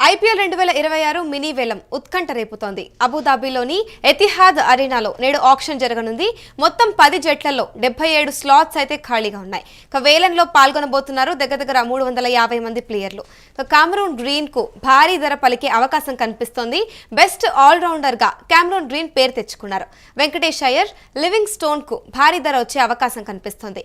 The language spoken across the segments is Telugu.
ఐపీఎల్ 2026 మినీ వేలం ఉత్కంఠ రేపుతోంది. అబుదాబిలోని ఎతిహాద్ అరీనాలో నేడు ఆక్షన్ జరగనుంది. మొత్తం 10 జట్లలో 77 స్లాట్స్ అయితే ఖాళీగా ఉన్నాయి. వేలంలో పాల్గొనబోతున్నారు దగ్గర 350 మంది ప్లేయర్లు. కామరూన్ గ్రీన్ కు భారీ ధర పలికే అవకాశం కనిపిస్తోంది. బెస్ట్ ఆల్రౌండర్ గా కామరూన్ గ్రీన్ పేరు తెచ్చుకున్నారు. వెంకటేష్ అయ్యర్, లివింగ్ స్టోన్ కు భారీ ధర వచ్చే అవకాశం కనిపిస్తోంది.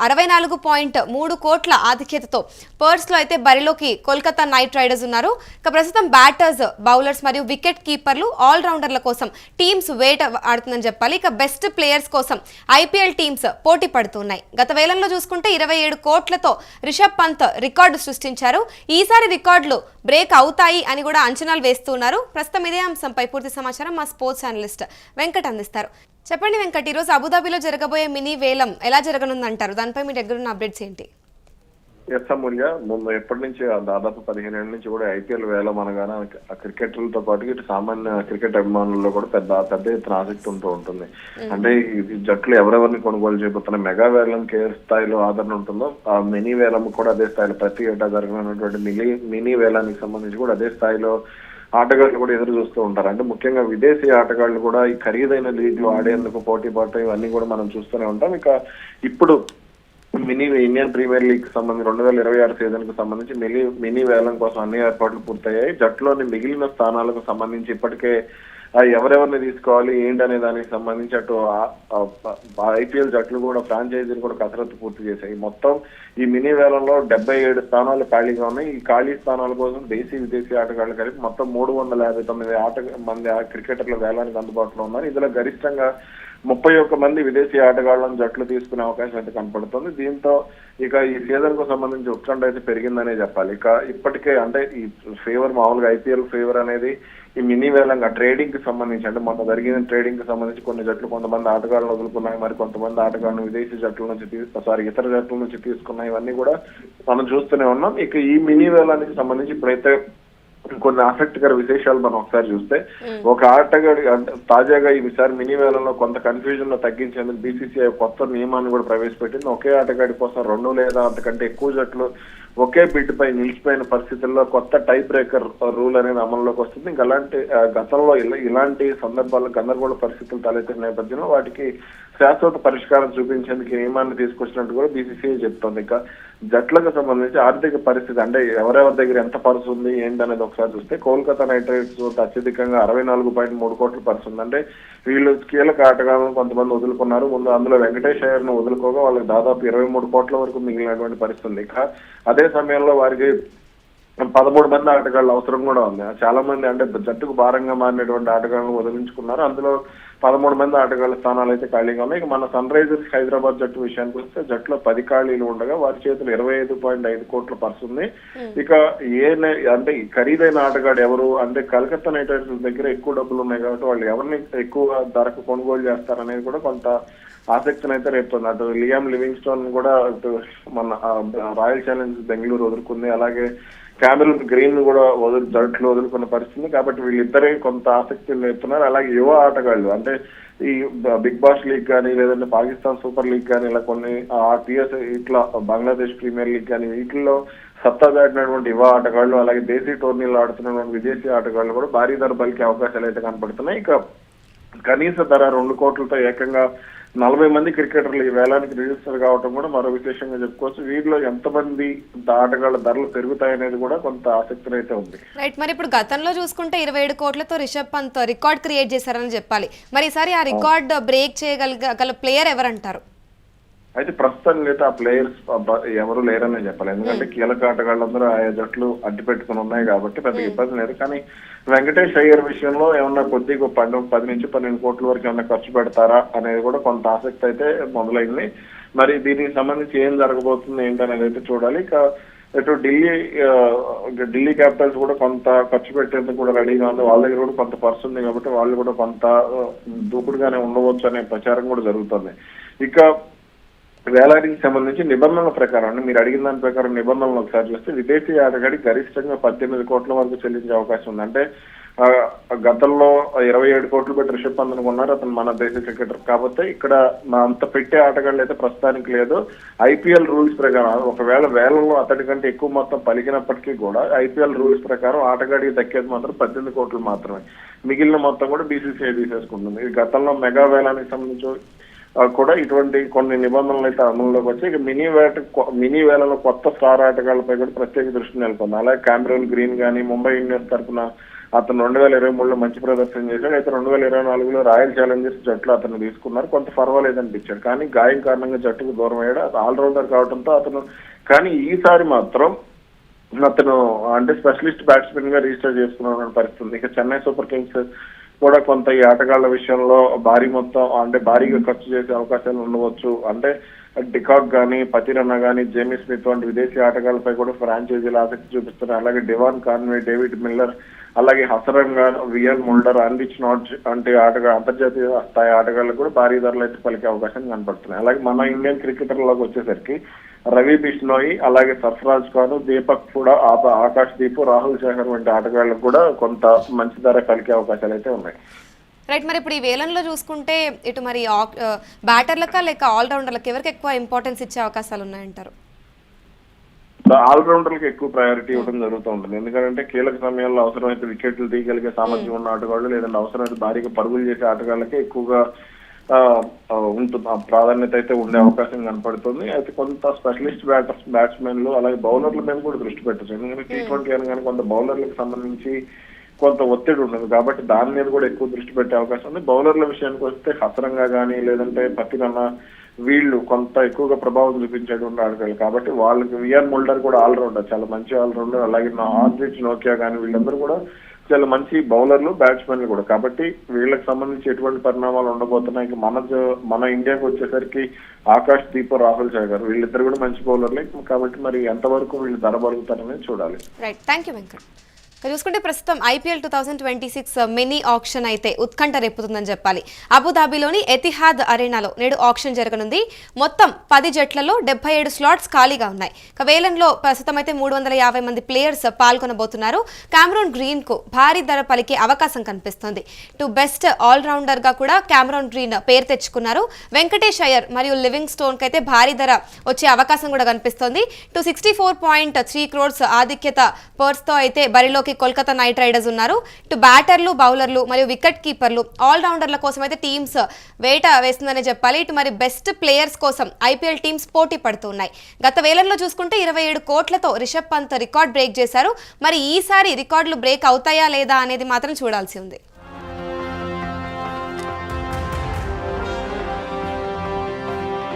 64.3 కోట్ల ఆధిక్యతతో పర్స్ లో అయితే బరిలోకి కోల్కతా నైట్ రైడర్స్ ఉన్నారు. ప్రస్తుతం బ్యాటర్స్, బౌలర్స్ మరియు వికెట్ కీపర్లు, ఆల్రౌండర్ల కోసం టీమ్స్ వేట ఆడుతుందని చెప్పాలి. బెస్ట్ ప్లేయర్స్ కోసం ఐపీఎల్ టీమ్స్ పోటీ పడుతున్నాయి. గత వేలంలో చూసుకుంటే 27 కోట్లతో రిషబ్ పంత్ రికార్డు సృష్టించారు. ఈసారి రికార్డులు బ్రేక్ అవుతాయి అని కూడా అంచనాలు వేస్తున్నారు. ప్రస్తుతం ఇదే అంశంపై పూర్తి సమాచారం మా స్పోర్ట్స్ అనలిస్ట్ వెంకట్ అందిస్తారు. చెప్పండి వెంకట్, ఈరోజు అబుదాబిలో జరగబోయే మినీ వేలం ఎలా జరగనుందంటారు? దానిపై మీ దగ్గర ఉన్న అప్డేట్స్ ఏంటి? ఎస్ అమూల్య, ముందు ఎప్పటి నుంచి దాదాపు 15 ఏళ్ల నుంచి కూడా ఐపీఎల్ వేలం అనగానే క్రికెటర్లతో పాటు ఇటు సామాన్య క్రికెట్ అభిమానుల్లో కూడా పెద్ద ఎత్తున ఆసక్తి ఉంటూ ఉంటుంది. అంటే ఈ జట్లు ఎవరెవరిని కొనుగోలు చేయబోతున్న మెగా వేలంకి ఏ స్థాయిలో ఆదరణ ఉంటుందో ఆ మినీ వేలం కూడా అదే స్థాయిలో, ప్రతి ఏటా జరగనున్నటువంటి మినీ వేలానికి సంబంధించి కూడా అదే స్థాయిలో ఆటగాళ్లు కూడా ఎదురు చూస్తూ ఉంటారు. అంటే ముఖ్యంగా విదేశీ ఆటగాళ్లు కూడా ఈ ఖరీదైన లీగ్లు ఆడేందుకు పోటీ పడటం ఇవన్నీ కూడా మనం చూస్తూనే ఉంటాం. ఇక ఇప్పుడు ఇండియన్ ప్రీమియర్ లీగ్ సంబంధించి 2026 సీజన్ కు సంబంధించి మినీ వేలం కోసం అన్ని ఏర్పాట్లు పూర్తయ్యాయి. జట్టులోని మిగిలిన స్థానాలకు సంబంధించి ఇప్పటికే ఎవరెవరిని తీసుకోవాలి ఏంటి అనే దానికి సంబంధించి అటు ఐపీఎల్ జట్లు కూడా ఫ్రాంచైజీలు కూడా కసరత్తు పూర్తి చేశాయి. మొత్తం ఈ మినీ వేలంలో 77 స్థానాలు ఖాళీగా ఉన్నాయి. ఈ ఖాళీ స్థానాల కోసం విదేశీ ఆటగాళ్లు కలిపి మొత్తం 359 మంది క్రికెటర్ల వేలానికి అందుబాటులో ఉన్నారు. ఇందులో గరిష్టంగా 31 మంది విదేశీ ఆటగాళ్లను జట్లు తీసుకునే అవకాశం అయితే కనపడుతుంది. దీంతో ఇక ఈ సీజన్ కు సంబంధించి ఉత్కంఠ అయితే పెరిగిందనే చెప్పాలి. ఇక ఇప్పటికే అంటే ఈ ఫేవర్ మామూలుగా ఐపీఎల్ ఫేవర్ అనేది ఈ మినీ వేలంగా ట్రేడింగ్ కి సంబంధించి, అంటే మొన్న జరిగిన ట్రేడింగ్ కి సంబంధించి కొన్ని జట్లు కొంతమంది ఆటగాళ్లను వదులుకున్నాయి, మరి కొంతమంది ఆటగాళ్లను విదేశీ జట్ల నుంచి ఇతర జట్ల నుంచి తీసుకున్నాయి. ఇవన్నీ కూడా మనం చూస్తూనే ఉన్నాం. ఇక ఈ మినీ వేలానికి సంబంధించి ఇప్పుడైతే కొన్ని ఆసక్తికర విశేషాలు మనం ఒకసారి చూస్తే, ఒక ఆటగాడి తాజాగా ఈసారి మినీ వేలంలో కొంత కన్ఫ్యూజన్ లో తగ్గించేందుకు బీసీసీఐ కొత్త నియమాన్ని కూడా ప్రవేశపెట్టింది. ఒకే ఆటగాడి కోసం 2 లేదా అంతకంటే ఎక్కువ జట్లు ఒకే బిడ్ పై నిలిచిపోయిన పరిస్థితుల్లో కొత్త టై బ్రేకర్ రూల్ అనేది అమల్లోకి వస్తుంది. ఇంకా గతంలో ఇలాంటి సందర్భాల్లో గందరగోళ పరిస్థితులు తలెత్తిన నేపథ్యంలో వాటికి శాశ్వత పరిష్కారం చూపించేందుకు ఈ నియమాన్ని తీసుకొచ్చినట్టు కూడా బీసీసీఐ చెప్తోంది. ఇక జట్లకు సంబంధించి ఆర్థిక పరిస్థితి, అంటే ఎవరెవరి దగ్గర ఎంత పర్సు ఉంది ఏంటి అనేది ఒకసారి చూస్తే, కోల్కతా నైట్ రైడర్స్ అత్యధికంగా 64.3 కోట్ల పర్సు ఉంది. అంటే వీళ్ళు కీలక ఆటగాళ్లను కొంతమంది వదులుకున్నారు. ముందు అందులో వెంకటేష్ అయ్యర్ ను వదులుకోగా వాళ్ళకి దాదాపు 23 కోట్ల వరకు మిగిలినటువంటి పరిస్థితి ఉంది. ఇక అదే సమయంలో వారికి 13 మంది ఆటగాళ్ళు అవసరం కూడా ఉంది. చాలా మంది అంటే జట్టుకు భారంగా మారినటువంటి ఆటగాళ్లను వదిలించుకున్నారు. అందులో 13 మంది ఆటగాళ్ల స్థానాలు అయితే ఖాళీగా ఉన్నాయి. ఇక మన సన్ రైజర్స్ హైదరాబాద్ జట్టు విషయానికి వస్తే జట్టులో 10 ఖాళీలు ఉండగా వారి చేతులు 25.5 కోట్ల పర్సు ఉంది. ఇక అంటే ఖరీదైన ఆటగాడు ఎవరు అంటే కలకత్తా నైట్ రైడర్స్ దగ్గర ఎక్కువ డబ్బులు ఉన్నాయి కాబట్టి వాళ్ళు ఎవరిని ఎక్కువ ధరకు కొనుగోలు చేస్తారనేది కూడా కొంత ఆసక్తిని అయితే రేపుతుంది. అటు లివింగ్ స్టోన్ కూడా మన రాయల్ ఛాలెంజర్స్ బెంగళూరు వదులుకుంది, అలాగే కామరూన్ గ్రీన్ కూడా జట్లు వదులుకున్న పరిస్థితి. కాబట్టి వీళ్ళిద్దరే కొంత ఆసక్తిని రేపుతున్నారు. అలాగే యువ ఆటగాళ్లు అంటే ఈ బిగ్ బాస్ లీగ్ కానీ లేదంటే పాకిస్తాన్ సూపర్ లీగ్ కానీ ఇలా కొన్ని ఇట్లా బంగ్లాదేశ్ ప్రీమియర్ లీగ్ కానీ వీటిల్లో సత్తా దాటినటువంటి యువ ఆటగాళ్లు, అలాగే దేశీ టోర్నీలు ఆడుతున్నటువంటి విదేశీ ఆటగాళ్లు కూడా భారీ ధర బలికే అవకాశాలు అయితే కనపడుతున్నాయి. ఇక కనీస ధర 2 కోట్లతో ఏకంగా 40 మంది క్రికెటర్లు ఈ వేలానికి రిజిస్టర్ కావడం కూడా మరో విశేషంగా చెప్పుకోవచ్చు. వీటిలో ఎంతమంది ఆటగాళ్ల ధరలు పెరుగుతాయనేది కూడా కొంత ఆసక్తి అయితే ఉంది. రైట్, మరి ఇప్పుడు గతంలో చూసుకుంటే 27 కోట్లతో రిషబ్ పంత్ రికార్డ్ క్రియేట్ చేశారని చెప్పాలి. మరి ఈసారి ఆ రికార్డ్ బ్రేక్ చేయగల ప్లేయర్ ఎవరంటారు? అయితే ప్రస్తుతం అయితే ఆ ప్లేయర్స్ ఎవరు లేరనే చెప్పాలి. ఎందుకంటే కీలక ఆటగాళ్ళందరూ ఆయా జట్లు అడ్డు పెట్టుకుని ఉన్నాయి కాబట్టి పెద్ద ఇబ్బంది లేదు. కానీ వెంకటేష్ అయ్యర్ విషయంలో ఏమన్నా కొద్దిగా 10 నుంచి 12 కోట్ల వరకు ఏమన్నా ఖర్చు పెడతారా అనేది కూడా కొంత ఆసక్తి అయితే మొదలైంది. మరి దీనికి సంబంధించి ఏం జరగబోతుంది ఏంటనేది అయితే చూడాలి. ఇక ఇటు ఢిల్లీ క్యాపిటల్స్ కూడా కొంత ఖర్చు పెట్టేందుకు కూడా రెడీగా ఉంది. వాళ్ళ దగ్గర కూడా కొంత పర్సు ఉంది కాబట్టి వాళ్ళు కూడా కొంత దూకుడుగానే ఉండవచ్చు అనే ప్రచారం కూడా జరుగుతుంది. ఇక వేలానికి సంబంధించి నిబంధనల ప్రకారం అంటే మీరు అడిగిన దాని ప్రకారం నిబంధనలు ఒకసారి చూస్తే విదేశీ ఆటగాడి గరిష్టంగా 18 కోట్ల వరకు చెల్లించే అవకాశం ఉంది. అంటే గతంలో 27 కోట్లు పెట్టి రిషబ్ పంత్ కొన్నారు, అతను మన దేశ క్రికెటర్. కాబట్టి ఇక్కడ అంత పెట్టే ఆటగాళ్ళు అయితే ప్రస్తుతానికి లేదు. ఐపీఎల్ రూల్స్ ప్రకారం ఒకవేళ వేలలో అతడి కంటే ఎక్కువ మొత్తం పలికినప్పటికీ కూడా ఐపీఎల్ రూల్స్ ప్రకారం ఆటగాడికి దక్కేది మాత్రం 18 కోట్లు మాత్రమే. మిగిలిన మొత్తం కూడా బీసీసీఐ తీసేసుకుంటుంది. ఇది గతంలో మెగా వేలానికి సంబంధించి కూడా ఇటువంటి కొన్ని నిబంధనలు అయితే అమల్లోకి వచ్చి ఇక మినీ వేలలో కొత్త స్టార్ ఆటగాళ్లపై కూడా ప్రత్యేక దృష్టి నెలకొంది. అలాగే క్యామరూన్ గ్రీన్ కానీ ముంబై ఇండియన్స్ తరఫున అతను 2023లో మంచి ప్రదర్శన చేశాడు. అయితే 2024లో రాయల్ ఛాలెంజర్స్ జట్లు అతను తీసుకున్నారు, కొంత పర్వాలేదు అనిపించాడు. కానీ గాయం కారణంగా జట్టుకు దూరం అయ్యాడు. అది ఆల్రౌండర్ కావడంతో అతను కానీ ఈసారి మాత్రం అతను అంటే స్పెషలిస్ట్ బ్యాట్స్మెన్ గా రిజిస్టర్ చేసుకున్న పరిస్థితి. ఇక చెన్నై సూపర్ కింగ్స్ కూడా కొంత ఈ ఆటగాళ్ల విషయంలో భారీ మొత్తం అంటే భారీగా ఖర్చు చేసే అవకాశాలు ఉండవచ్చు. అంటే డికాక్ గానీ, పతిరన్న గానీ, జేమీ స్మిత్ వంటి విదేశీ ఆటగాళ్లపై కూడా ఫ్రాంచైజీలు ఆసక్తి చూపిస్తున్నారు. అలాగే డివాన్ కాన్వే, డేవిడ్ మిల్లర్, అలాగే హసరం గాన్, వియల్ ముల్డర్, అన్రిచ్ నాట్ అంటే అంతర్జాతీయ స్థాయి ఆటగాళ్లకు కూడా భారీ ధరలు అయితే పలికే అవకాశం కనపడుతున్నాయి. అలాగే మన ఇండియన్ క్రికెటర్లకు వచ్చేసరికి రవి బిష్నోయి, అలాగే సర్ఫరాజ్ ఖాన్, దీపక్ కూడా, ఆకాష్ దీప్, రాహుల్ చహర్ వంటి ఆటగాళ్లకు కూడా కొంత మంచి ధర పలికే అవకాశాలు అయితే ఉన్నాయి. రైట్, మరి ఇప్పుడు ఈ వేలంలో చూసుకుంటే ఇటు మరి బ్యాటర్లకా లేక ఆల్రౌండర్లకు ఎవరికి ఎక్కువ ఇంపార్టెన్స్ ఇచ్చే అవకాశాలు ఉన్నాయంటారు? ఆల్రౌండర్లకు ఎక్కువ ప్రయారిటీ ఇవ్వడం జరుగుతూ ఉంటుంది. ఎందుకంటే కీలక సమయాల్లో అవసరమైతే వికెట్లు తీయగలిగే సామర్థ్యం ఉన్న ఆటగాళ్ళు, లేదంటే అవసరమైతే భారీగా పరుగులు చేసే ఆటగాళ్ళకే ఎక్కువగా ఉంటుంది, ప్రాధాన్యత అయితే ఉండే అవకాశం కనపడుతుంది. అయితే కొంత స్పెషలిస్ట్ బ్యాట్స్మెన్లు అలాగే బౌలర్ల మీద కూడా దృష్టి పెట్టచ్చు. ఎందుకంటే T20 అనగానే కొంత బౌలర్లకు సంబంధించి కొంత ఒత్తిడి ఉండదు, కాబట్టి దాని మీద కూడా ఎక్కువ దృష్టి పెట్టే అవకాశం ఉంది. బౌలర్ల విషయానికి వస్తే హసరంగా కానీ లేదంటే పత్తికన్నా వీళ్ళు కొంత ఎక్కువగా ప్రభావం చూపించేటువంటి ఆటగాళ్ళు. కాబట్టి వాళ్ళకి వియర్ ముల్డర్ కూడా ఆల్రౌండర్, చాలా మంచి ఆల్రౌండర్. అలాగే ఆండ్రిచ్ నోకియా కానీ వీళ్ళందరూ కూడా చాలా మంచి బౌలర్లు, బ్యాట్స్మెన్లు కూడా. కాబట్టి వీళ్ళకి సంబంధించి ఎటువంటి పరిణామాలు ఉండబోతున్నాయి. మన ఇండియాకి వచ్చేసరికి ఆకాష్ దీప్, రాహుల్ చహర్ వీళ్ళిద్దరు కూడా మంచి బౌలర్లే. కాబట్టి మరి ఎంతవరకు వీళ్ళు ధర పలుకుతారనేది చూడాలి. Right, thank you Venkat. చూసుకుంటే ప్రస్తుతం ఐపీఎల్ 2026 మినీ ఆక్షన్ అయితే ఉత్కంఠ రేపుతుందని చెప్పాలి. అబుదాబిలోని ఎతిహాద్ అరేనాలో నేడు ఆక్షన్ జరగనుంది. మొత్తం 10 జట్లలో 77 స్లాట్స్ ఖాళీగా ఉన్నాయి. వేలంలో ప్రస్తుతం అయితే 350 మంది ప్లేయర్స్ పాల్గొనబోతున్నారు. క్యామరూన్ గ్రీన్ కు భారీ ధర పలికే అవకాశం కనిపిస్తుంది. టు బెస్ట్ ఆల్రౌండర్ గా కూడా క్యామరూన్ గ్రీన్ పేరు తెచ్చుకున్నారు. వెంకటేష్ అయ్యర్ మరియు లివింగ్ స్టోన్ కి అయితే భారీ ధర వచ్చే అవకాశం కూడా కనిపిస్తోంది. 64.3 crores ఆధిక్యత పర్స్ తో అయితే బరిలో కోల్కతా నైట్ రైడర్స్ ఉన్నారు. ఇటు బ్యాటర్లు, బౌలర్లు మరియు వికెట్ కీపర్లు, ఆల్రౌండర్ల కోసం అయితే టీమ్స్ వేట వేస్తుందనే చెప్పాలి. ఇటు మరి బెస్ట్ ప్లేయర్స్ కోసం ఐపీఎల్ టీమ్స్ పోటీ పడుతున్నాయి. గత వేలంలో చూసుకుంటే 27 కోట్లతో రిషబ్ పంత్ రికార్డ్ బ్రేక్ చేశారు. మరి ఈసారి రికార్డులు బ్రేక్ అవుతాయా లేదా అనేది మాత్రం చూడాల్సి ఉంది.